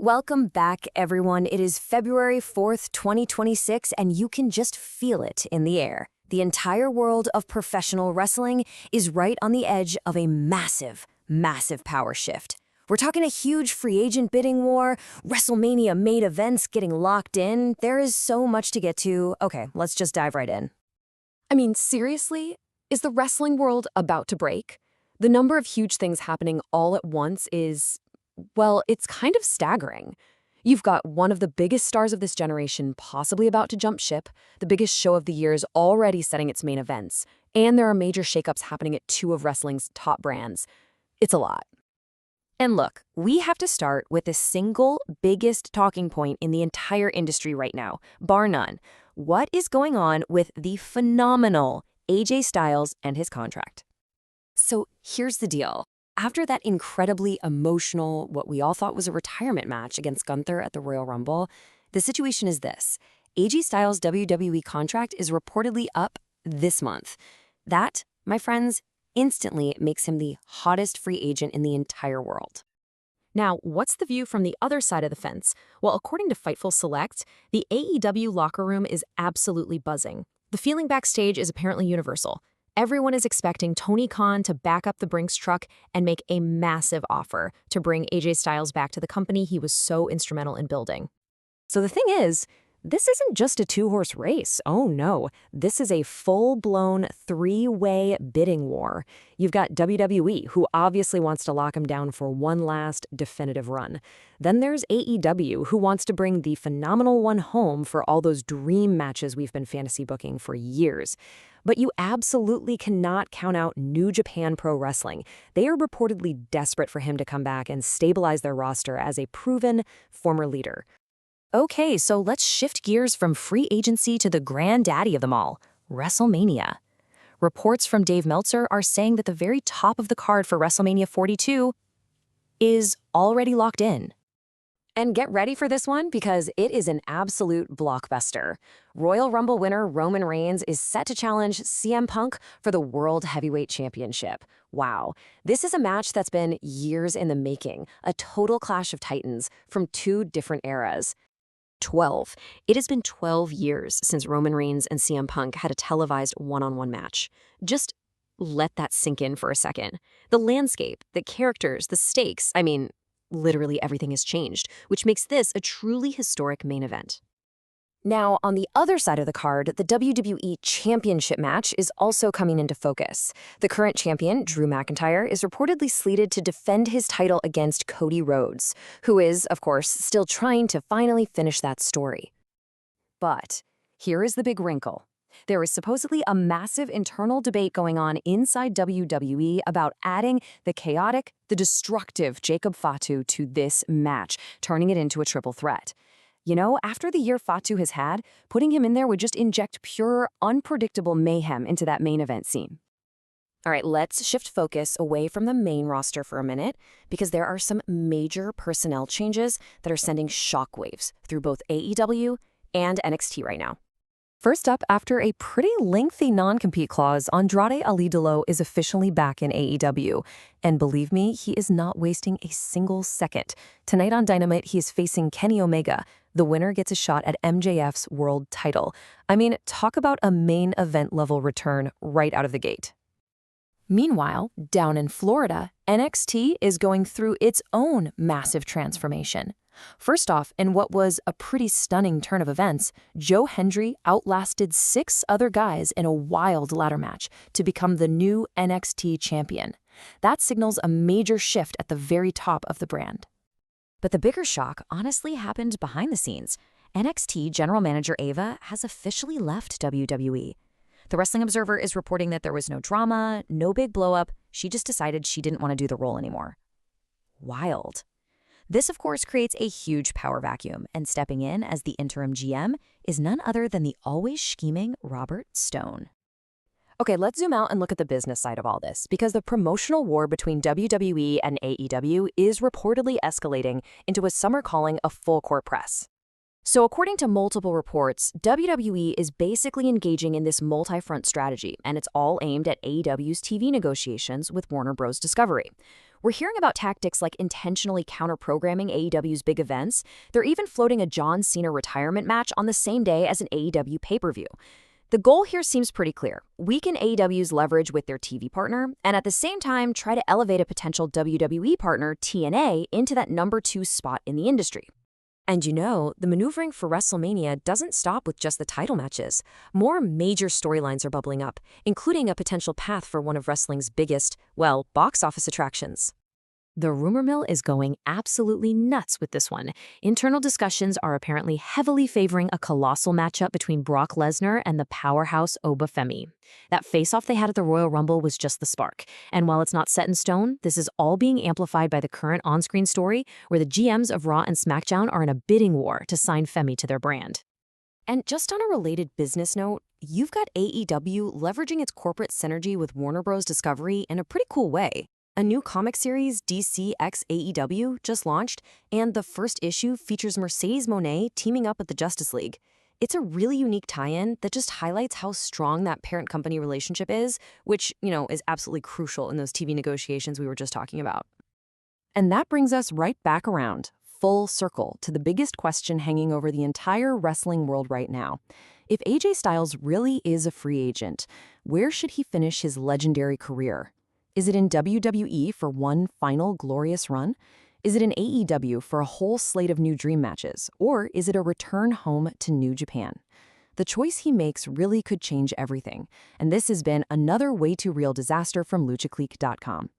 Welcome back, everyone. It is February 4th, 2026, and you can just feel it in the air. The entire world of professional wrestling is right on the edge of a massive, massive power shift. We're talking a huge free agent bidding war, WrestleMania main events getting locked in. There is so much to get to. Okay, let's just dive right in. I mean, seriously? Is the wrestling world about to break? The number of huge things happening all at once is, well, it's kind of staggering. You've got one of the biggest stars of this generation possibly about to jump ship, the biggest show of the year is already setting its main events, and there are major shakeups happening at two of wrestling's top brands. It's a lot. And look, we have to start with the single biggest talking point in the entire industry right now, bar none. What is going on with the phenomenal AJ Styles and his contract? So here's the deal. After that incredibly emotional, what we all thought was a retirement match against Gunther at the Royal Rumble, the situation is this. AJ Styles' WWE contract is reportedly up this month. That, my friends, instantly makes him the hottest free agent in the entire world. Now, what's the view from the other side of the fence? Well, according to Fightful Select, the AEW locker room is absolutely buzzing. The feeling backstage is apparently universal. Everyone is expecting Tony Khan to back up the Brinks truck and make a massive offer to bring AJ Styles back to the company he was so instrumental in building. So the thing is, this isn't just a two-horse race. Oh no, this is a full-blown three-way bidding war. You've got WWE, who obviously wants to lock him down for one last definitive run. Then there's AEW, who wants to bring the phenomenal one home for all those dream matches we've been fantasy booking for years. But you absolutely cannot count out New Japan Pro Wrestling. They are reportedly desperate for him to come back and stabilize their roster as a proven former leader. Okay, so let's shift gears from free agency to the granddaddy of them all, WrestleMania. Reports from Dave Meltzer are saying that the very top of the card for WrestleMania 42 is already locked in. And get ready for this one because it is an absolute blockbuster. Royal Rumble winner Roman Reigns is set to challenge CM Punk for the World Heavyweight Championship. Wow, this is a match that's been years in the making, a total clash of titans from two different eras. 12. It has been 12 years since Roman Reigns and CM Punk had a televised one-on-one match. Just let that sink in for a second. The landscape, the characters, the stakes, I mean, literally everything has changed, which makes this a truly historic main event. Now, on the other side of the card, the WWE Championship match is also coming into focus. The current champion, Drew McIntyre, is reportedly slated to defend his title against Cody Rhodes, who is, of course, still trying to finally finish that story. But here is the big wrinkle. There is supposedly a massive internal debate going on inside WWE about adding the chaotic, the destructive Jacob Fatu to this match, turning it into a triple threat. You know, after the year Fatu has had, putting him in there would just inject pure, unpredictable mayhem into that main event scene. All right, let's shift focus away from the main roster for a minute, because there are some major personnel changes that are sending shockwaves through both AEW and NXT right now. First up, after a pretty lengthy non-compete clause, Andrade El Idolo is officially back in AEW. And believe me, he is not wasting a single second. Tonight on Dynamite, he is facing Kenny Omega. The winner gets a shot at MJF's world title. I mean, talk about a main event level return right out of the gate. Meanwhile, down in Florida, NXT is going through its own massive transformation. First off, in what was a pretty stunning turn of events, Joe Hendry outlasted 6 other guys in a wild ladder match to become the new NXT champion. That signals a major shift at the very top of the brand. But the bigger shock honestly happened behind the scenes. NXT General Manager Ava has officially left WWE. The Wrestling Observer is reporting that there was no drama, no big blow-up. She just decided she didn't want to do the role anymore. Wild. This, of course, creates a huge power vacuum, and stepping in as the interim GM is none other than the always scheming Robert Stone. Okay, let's zoom out and look at the business side of all this, because the promotional war between WWE and AEW is reportedly escalating into a summer calling of full court press. So according to multiple reports, WWE is basically engaging in this multi-front strategy, and it's all aimed at AEW's TV negotiations with Warner Bros. Discovery. We're hearing about tactics like intentionally counter-programming AEW's big events. They're even floating a John Cena retirement match on the same day as an AEW pay-per-view. The goal here seems pretty clear. Weaken AEW's leverage with their TV partner, and at the same time, try to elevate a potential WWE partner, TNA, into that number 2 spot in the industry. And you know, the maneuvering for WrestleMania doesn't stop with just the title matches. More major storylines are bubbling up, including a potential path for one of wrestling's biggest, well, box office attractions. The rumor mill is going absolutely nuts with this one. Internal discussions are apparently heavily favoring a colossal matchup between Brock Lesnar and the powerhouse Oba Femi. That face-off they had at the Royal Rumble was just the spark. And while it's not set in stone, this is all being amplified by the current on-screen story where the GMs of Raw and SmackDown are in a bidding war to sign Femi to their brand. And just on a related business note, you've got AEW leveraging its corporate synergy with Warner Bros. Discovery in a pretty cool way. A new comic series, DC x AEW, just launched, and the first issue features Mercedes Moné teaming up with the Justice League. It's a really unique tie-in that just highlights how strong that parent-company relationship is, which, is absolutely crucial in those TV negotiations we were just talking about. And that brings us right back around, full circle, to the biggest question hanging over the entire wrestling world right now. If AJ Styles really is a free agent, where should he finish his legendary career? Is it in WWE for one final glorious run? Is it in AEW for a whole slate of new dream matches? Or is it a return home to New Japan? The choice he makes really could change everything. And this has been another Way2Real disaster from LuchaKliq.com.